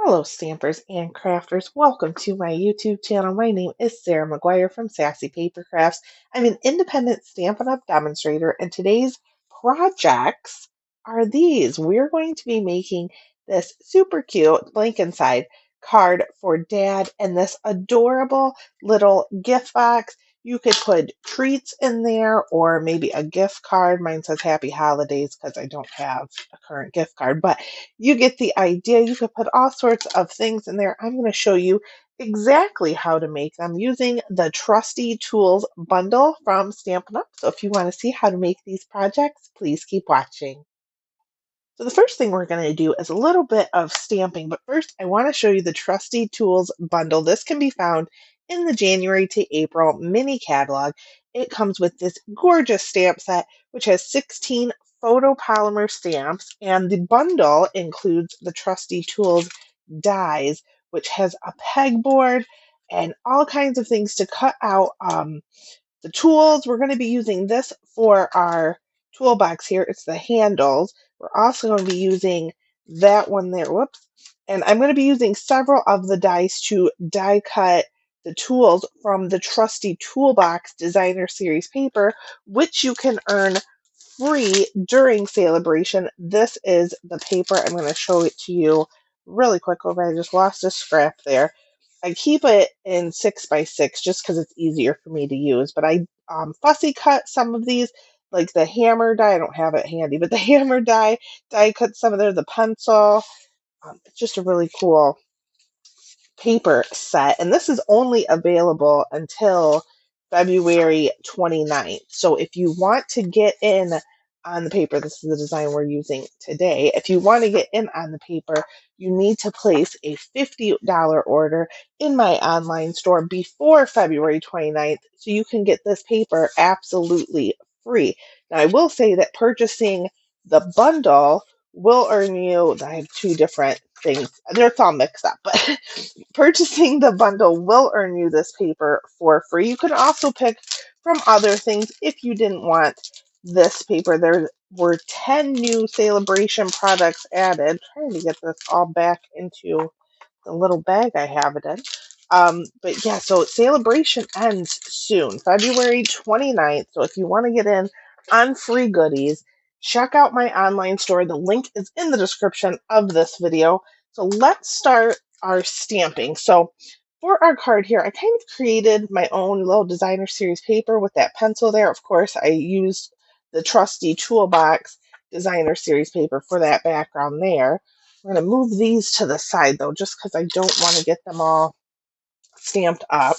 Hello, stampers and crafters. Welcome to my YouTube channel. My name is Sarah McGuire from Sassy Paper Crafts. I'm an independent Stampin' Up! Demonstrator, and today's projects are these. We're going to be making this super cute blank inside card for Dad and this adorable little gift box. You could put treats in there or maybe a gift card. Mine says Happy Holidays because I don't have a current gift card, but you get the idea. You could put all sorts of things in there. I'm going to show you exactly how to make them using the Trusty Tools bundle from Stampin' Up! So if you want to see how to make these projects, please keep watching. So the first thing we're going to do is a little bit of stamping, but first I want to show you the Trusty Tools bundle. This can be found in the January to April mini catalog. It comes with this gorgeous stamp set, which has 16 photopolymer stamps, and the bundle includes the Trusty Tools dies, which has a pegboard and all kinds of things to cut out the tools. We're going to be using this for our toolbox here. It's the handles. We're also going to be using that one there. Whoops. And I'm going to be using several of the dies to die cut the tools from the Trusty Toolbox Designer Series paper, which you can earn free during Sale-A-Bration. This is the paper. I'm going to show it to you really quick. Over, I just lost a scrap there. I keep it in 6x6 just because it's easier for me to use, but I fussy cut some of these, like the hammer die. I don't have it handy, but the hammer die cut some of there, the pencil. It's just a really cool paper set, and this is only available until February 29th. So if you want to get in on the paper, this is the design we're using today. If you want to get in on the paper, you need to place a $50 order in my online store before February 29th so you can get this paper absolutely free. Now, I will say that purchasing the bundle will earn you, I have two different things. They're all mixed up, but purchasing the bundle will earn you this paper for free. You can also pick from other things if you didn't want this paper. There were 10 new Sale-A-Bration products added. Trying to get this all back into the little bag I have it in. But yeah, so Sale-A-Bration ends soon, February 29th. So if you want to get in on free goodies, check out my online store. The link is in the description of this video. So let's start our stamping. So for our card here, I kind of created my own little designer series paper with that pencil there. Of course, I used the Trusty Toolbox designer series paper for that background there. We're going to move these to the side though, just because I don't want to get them all stamped up.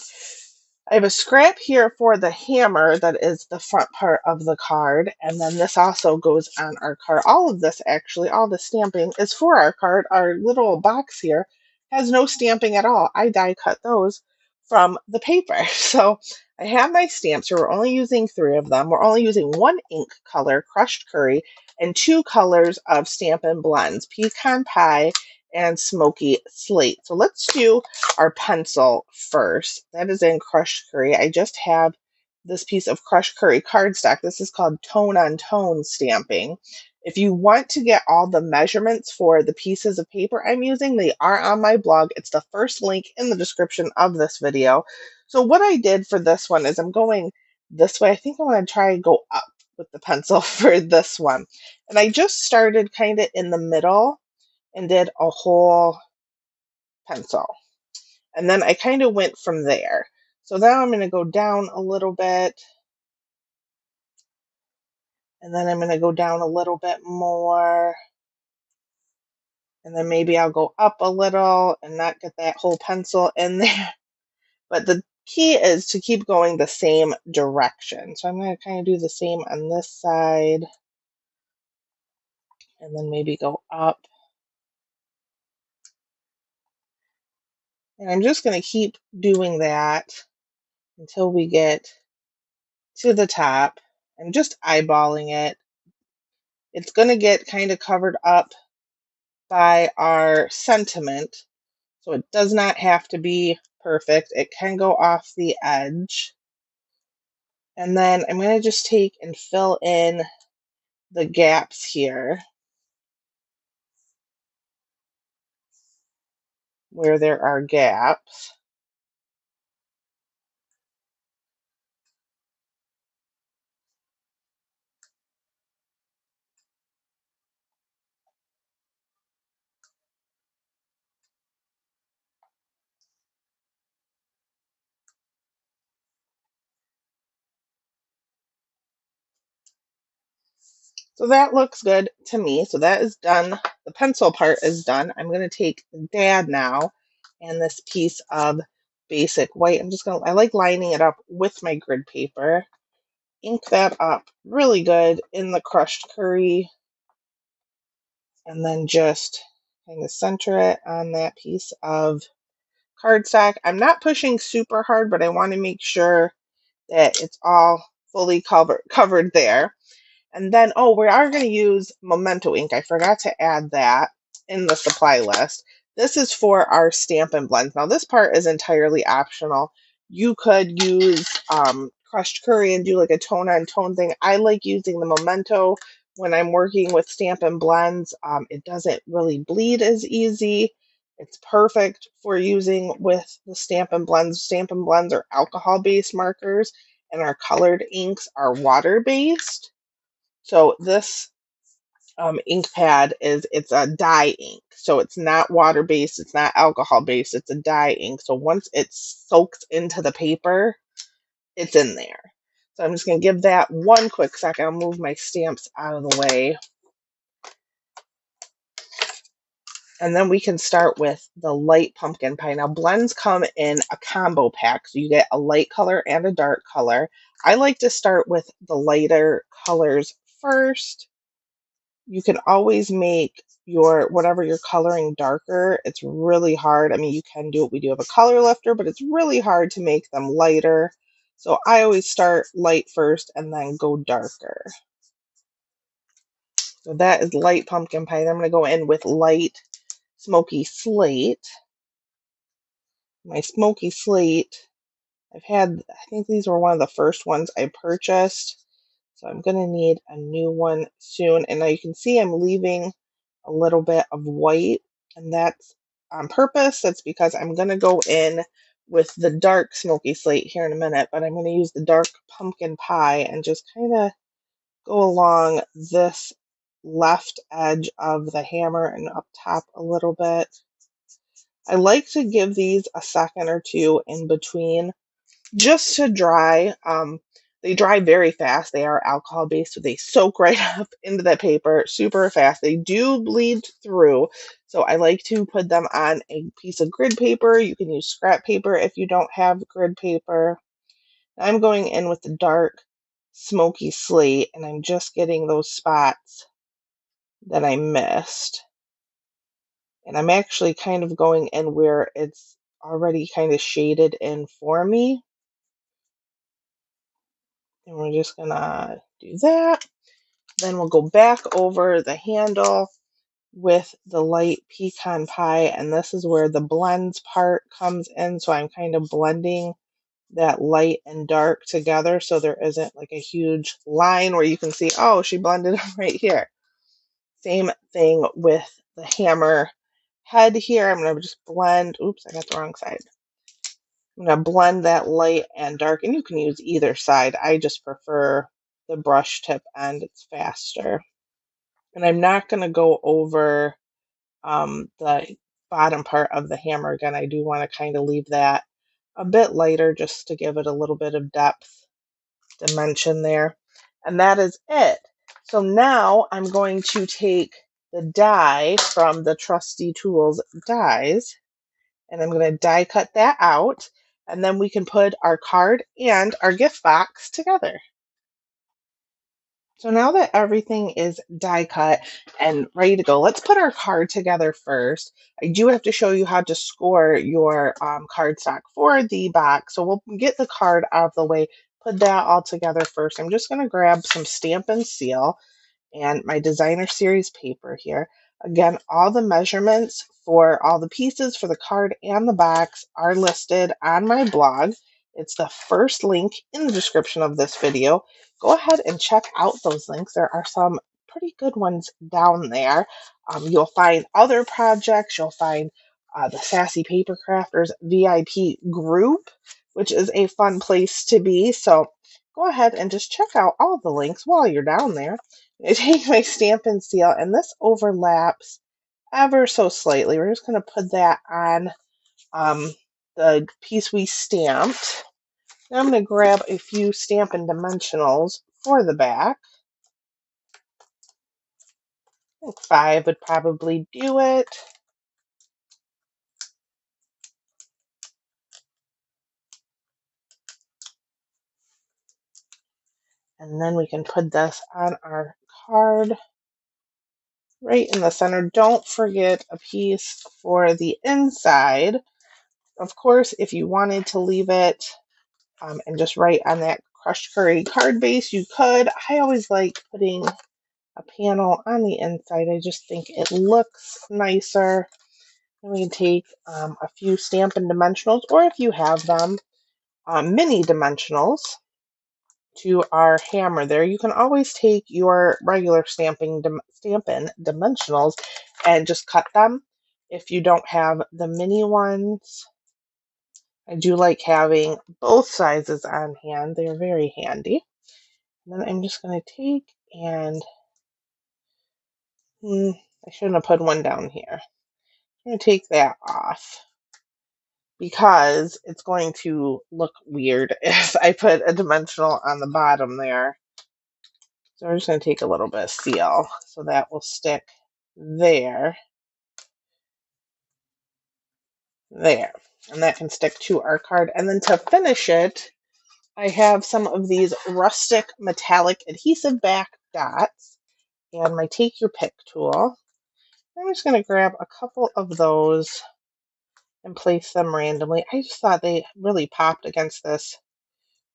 I have a scrap here for the hammer that is the front part of the card, and then this also goes on our card. All of this, actually, all the stamping is for our card. Our little box here has no stamping at all. I die cut those from the paper. So I have my stamps here. We're only using 3 of them. We're only using 1 ink color, crushed curry, and 2 colors of Stampin' Blends, pecan pie and smoky slate. So let's do our pencil first. That is in crushed curry. I just have this piece of crushed curry cardstock. This is called tone on tone stamping. If you want to get all the measurements for the pieces of paper I'm using, they are on my blog. It's the first link in the description of this video. So what I did for this one is I'm going this way. I think I want to try and go up with the pencil for this one. And I just started kind of in the middle and did a whole pencil. And then I kind of went from there. So now I'm going to go down a little bit. And then I'm going to go down a little bit more. And then maybe I'll go up a little and not get that whole pencil in there. But the key is to keep going the same direction. So I'm going to kind of do the same on this side. And then maybe go up. And I'm just going to keep doing that until we get to the top. I'm just eyeballing it. It's going to get kind of covered up by our sentiment. So it does not have to be perfect. It can go off the edge. And then I'm going to just take and fill in the gaps here. where there are gaps. So that looks good to me. So that is done. The pencil part is done. I'm going to take Dad now and this piece of basic white. I like lining it up with my grid paper. Ink that up really good in the crushed curry. And then just kind of center it on that piece of cardstock. I'm not pushing super hard, but I want to make sure that it's all fully covered there. And then, oh, we are going to use Memento ink. I forgot to add that in the supply list. This is for our Stampin' Blends. Now, this part is entirely optional. You could use crushed curry and do like a tone on tone thing. I like using the Memento when I'm working with Stampin' Blends. It doesn't really bleed as easy. It's perfect for using with the Stampin' Blends. Stampin' Blends are alcohol-based markers, and our colored inks are water-based. So this ink pad it's a dye ink. So it's not water based, it's not alcohol based, it's a dye ink. So once it soaks into the paper, it's in there. So I'm just going to give that one quick second. I'll move my stamps out of the way. And then we can start with the light pumpkin pie. Now blends come in a combo pack. So you get a light color and a dark color. I like to start with the lighter colors first. You can always make your whatever you're coloring darker. It's really hard. I mean, you can do it. We do have a color lifter, but it's really hard to make them lighter. So I always start light first and then go darker. So that is light pumpkin pie. Then I'm going to go in with light smoky slate. My smoky slate, I think these were one of the first ones I purchased. So I'm going to need a new one soon. And now you can see I'm leaving a little bit of white, and that's on purpose. That's because I'm going to go in with the dark smoky slate here in a minute, but I'm going to use the dark pumpkin pie and just kind of go along this left edge of the hammer and up top a little bit. I like to give these a second or two in between just to dry. They dry very fast. They are alcohol based, so they soak right up into the paper super fast. They do bleed through, so I like to put them on a piece of grid paper. You can use scrap paper if you don't have grid paper. I'm going in with the dark smoky slate, and I'm just getting those spots that I missed. And I'm actually kind of going in where it's already kind of shaded in for me. And we're just gonna do that. Then we'll go back over the handle with the light pecan pie, and this is where the blends part comes in. So I'm kind of blending that light and dark together so there isn't like a huge line where you can see, oh, she blended them right here. Same thing with the hammer head here. I'm gonna just blend, oops, I got the wrong side. I'm going to blend that light and dark, and you can use either side. I just prefer the brush tip end. It's faster. And I'm not going to go over the bottom part of the hammer again. I do want to kind of leave that a bit lighter just to give it a little bit of depth dimension there. And that is it. So now I'm going to take the die from the Trusty Tools dies, and I'm going to die cut that out, and then we can put our card and our gift box together. So now that everything is die cut and ready to go, let's put our card together first. I do have to show you how to score your cardstock for the box. So we'll get the card out of the way, put that all together first. I'm just going to grab some Stampin' Seal and my designer series paper here. Again, all the measurements for all the pieces for the card and the box are listed on my blog. It's the first link in the description of this video. Go ahead and check out those links. There are some pretty good ones down there. You'll find other projects. You'll find the Sassy Paper Crafters VIP group, which is a fun place to be. So go ahead and just check out all the links while you're down there. I take my Stampin' Seal, and this overlaps ever so slightly. We're just going to put that on the piece we stamped. Now I'm going to grab a few Stampin' Dimensionals for the back. I think 5 would probably do it. And then we can put this on our card right in the center. Don't forget a piece for the inside. Of course, if you wanted to leave it and just write on that crushed curry card base, you could. I always like putting a panel on the inside. I just think it looks nicer. And we can take a few Stampin' Dimensionals, or if you have them, mini dimensionals to our hammer there. You can always take your regular Stampin' Dimensionals and just cut them if you don't have the mini ones. I do like having both sizes on hand. They're very handy. And then I'm just going to take and I shouldn't have put one down here. I'm going to take that off because it's going to look weird if I put a dimensional on the bottom there. So we're just going to take a little bit of seal so that will stick there. There. And that can stick to our card. And then to finish it, I have some of these rustic metallic adhesive back dots and my Take Your Pick tool. I'm just going to grab a couple of those and place them randomly. I just thought they really popped against this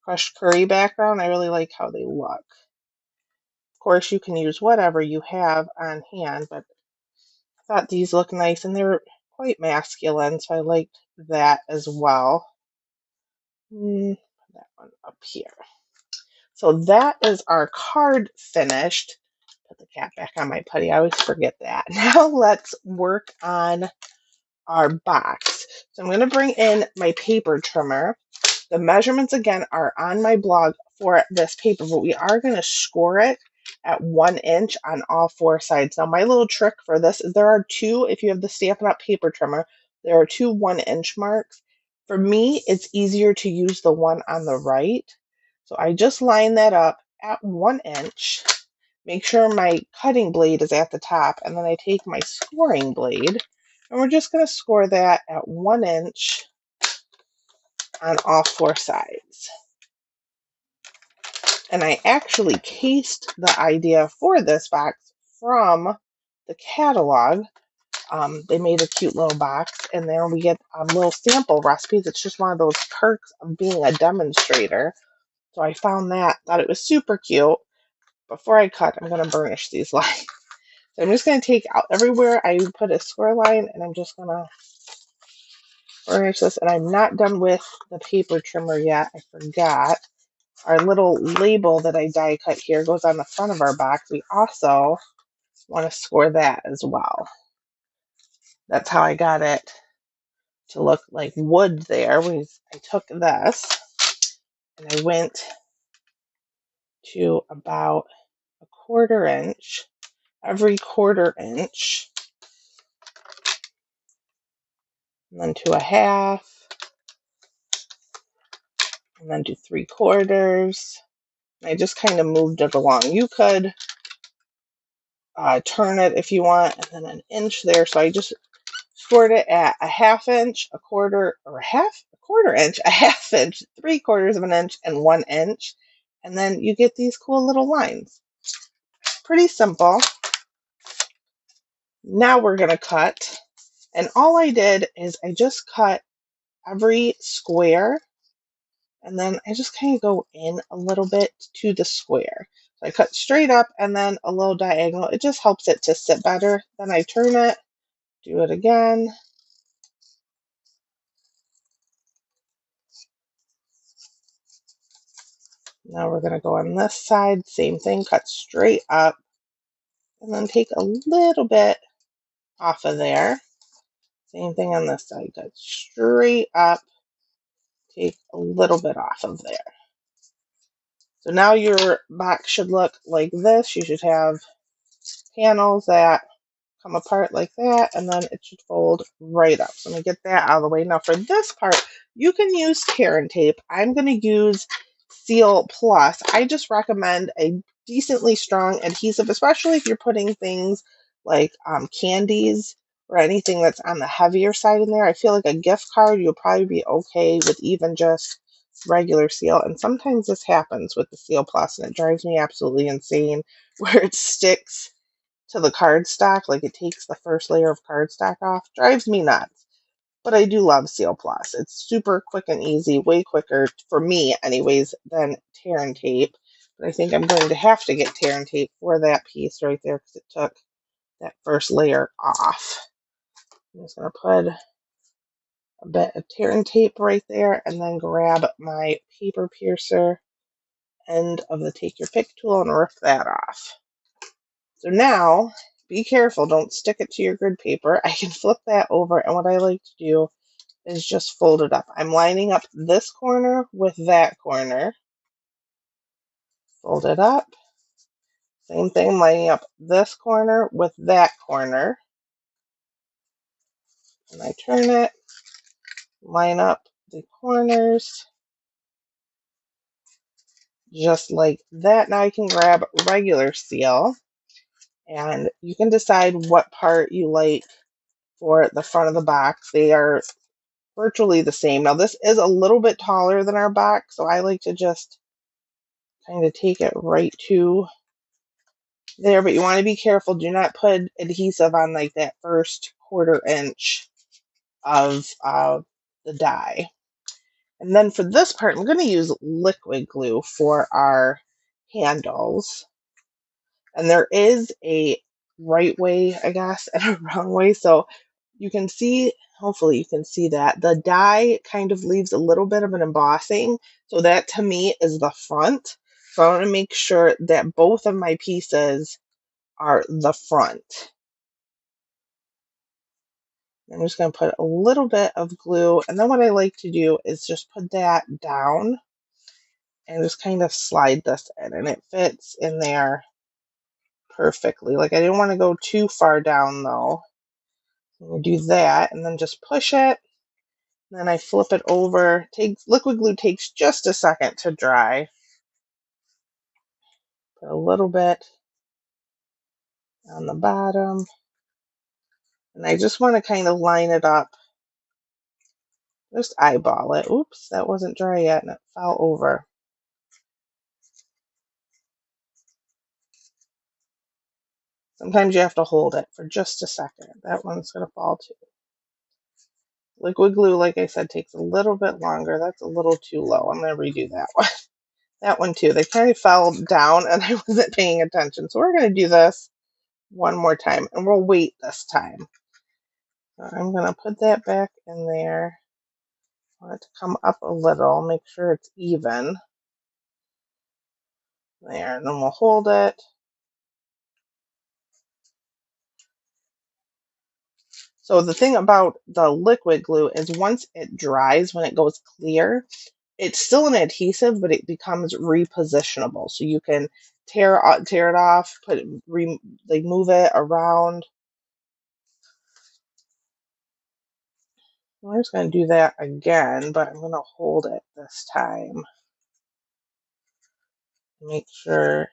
crushed curry background. I really like how they look. Of course, you can use whatever you have on hand, but I thought these look nice and they were quite masculine, so I liked that as well. Put that one up here. So that is our card finished. Put the cap back on my putty. I always forget that. Now let's work on our box. So I'm going to bring in my paper trimmer. The measurements again are on my blog for this paper, but we are going to score it at 1 inch on all 4 sides. Now my little trick for this is there are 2, if you have the Stampin' Up paper trimmer, there are 2 1-inch marks. For me, it's easier to use the one on the right. So I just line that up at 1 inch. Make sure my cutting blade is at the top, and then I take my scoring blade, and we're just going to score that at 1 inch on all 4 sides. And I actually cased the idea for this box from the catalog. They made a cute little box, and there we get little sample recipes. It's just one of those perks of being a demonstrator. So I found that, thought it was super cute. Before I cut, I'm going to burnish these lines. So I'm just going to take out everywhere I put a square line, and I'm just going to burnish this. And I'm not done with the paper trimmer yet. I forgot. Our little label that I die cut here goes on the front of our box. We also want to score that as well. That's how I got it to look like wood there. I took this and I went to about a 1/4 inch, every 1/4 inch, and then to a 1/2, and then to 3/4. I just kind of moved it along. You could turn it if you want, and then an inch there. So I just scored it at a 1/2 inch, a 1/4, or a 1/4 inch, a 1/2 inch, 3/4 of an inch, and 1 inch. And then you get these cool little lines. Pretty simple. Now we're going to cut. And all I did is I just cut every square, and then I just kind of go in a little bit to the square. So I cut straight up and then a little diagonal. It just helps it to sit better. Then I turn it, do it again. Now we're going to go on this side, same thing, cut straight up, and then take a little bit off of there. Same thing on this side. Cut straight up, take a little bit off of there. So now your box should look like this. You should have panels that come apart like that, and then it should fold right up. So let me get that out of the way. Now for this part, you can use tear and tape. I'm going to use Seal Plus. I just recommend a decently strong adhesive, especially if you're putting things like candies or anything that's on the heavier side in there. I feel like a gift card, you'll probably be okay with even just regular seal. And sometimes this happens with the Seal Plus, and it drives me absolutely insane where it sticks to the cardstock, like it takes the first layer of cardstock off. Drives me nuts. But I do love Seal Plus. It's super quick and easy, way quicker for me anyways than tear and tape. But I think I'm going to have to get tear and tape for that piece right there because it took that first layer off. I'm just going to put a bit of tear and tape right there and then grab my paper piercer end of the take your pick tool and rip that off. So now, be careful, don't stick it to your grid paper. I can flip that over, and what I like to do is just fold it up. I'm lining up this corner with that corner. Fold it up. Same thing, lining up this corner with that corner. And I turn it, line up the corners, just like that. Now I can grab regular seal, and you can decide what part you like for the front of the box. They are virtually the same. Now this is a little bit taller than our box, so I like to just kind of take it right to there, but you want to be careful. Do not put adhesive on like that first 1/4 inch of the die. And then for this part, I'm going to use liquid glue for our handles. And there is a right way, I guess, and a wrong way. So you can see, hopefully you can see that the die kind of leaves a little bit of an embossing. So that to me is the front. So I want to make sure that both of my pieces are the front. I'm just going to put a little bit of glue, and then what I like to do is just put that down and just kind of slide this in, and it fits in there perfectly. Like I didn't want to go too far down though. I'm going to do that and then just push it. Then I flip it over. Liquid glue takes just a second to dry. Put a little bit on the bottom. And I just want to kind of line it up. Just eyeball it. Oops, that wasn't dry yet and it fell over. Sometimes you have to hold it for just a second. That one's going to fall too. Liquid glue, like I said, takes a little bit longer. That's a little too low. I'm going to redo that one. That one too. They kind of fell down and I wasn't paying attention. So we're going to do this one more time and we'll wait this time. So I'm going to put that back in there. I want it to come up a little. Make sure it's even. There. And then we'll hold it. So the thing about the liquid glue is once it dries, when it goes clear, it's still an adhesive, but it becomes repositionable. So you can tear it off, move it around. I'm just going to do that again, but I'm going to hold it this time. Make sure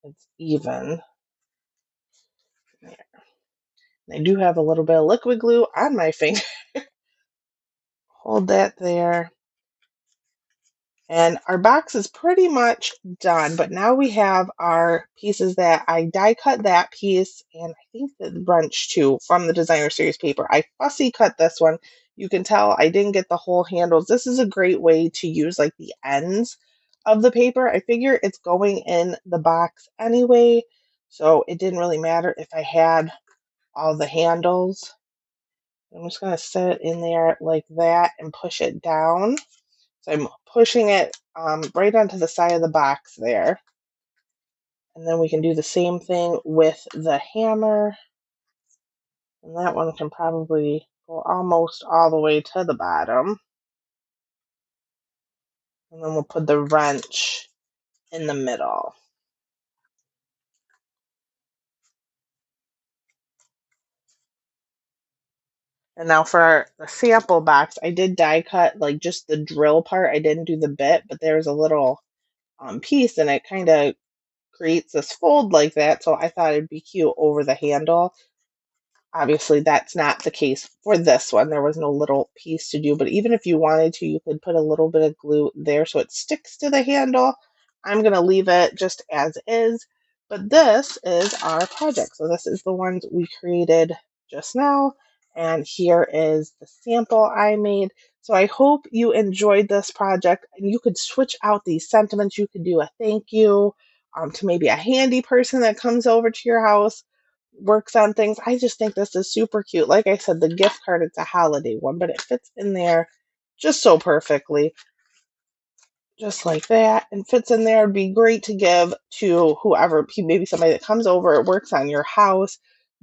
it's even. There. I do have a little bit of liquid glue on my finger. Hold that there. And our box is pretty much done, but now we have our pieces that I die cut that piece, and I think the brunch too from the designer series paper. I fussy cut this one. You can tell I didn't get the whole handles. This is a great way to use like the ends of the paper. I figure it's going in the box anyway, so it didn't really matter if I had all the handles. I'm just going to set it in there like that and push it down. So I'm pushing it right onto the side of the box there. And then we can do the same thing with the hammer. And that one can probably Go almost all the way to the bottom. And then we'll put the wrench in the middle. And now for the sample box, I did die cut like just the drill part. I didn't do the bit, but there's a little piece and it kind of creates this fold like that. So I thought it'd be cute over the handle. Obviously, that's not the case for this one. There was no little piece to do, but even if you wanted to, you could put a little bit of glue there so it sticks to the handle. I'm going to leave it just as is, but this is our project. So this is the ones we created just now, and here is the sample I made. So I hope you enjoyed this project, and you could switch out these sentiments. You could do a thank you to maybe a handy person that comes over to your house, works on things. I just think this is super cute. Like I said, the gift card, it's a holiday one, but it fits in there just so perfectly, just like that, and fits in there. It'd be great to give to whoever, maybe somebody that comes over, works on your house,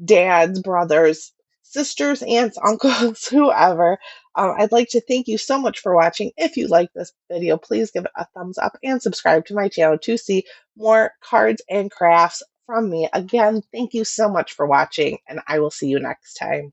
dads, brothers, sisters, aunts, uncles, whoever. I'd like to thank you so much for watching. If you like this video, please give it a thumbs up and subscribe to my channel to see more cards and crafts from me. Again, thank you so much for watching, and I will see you next time.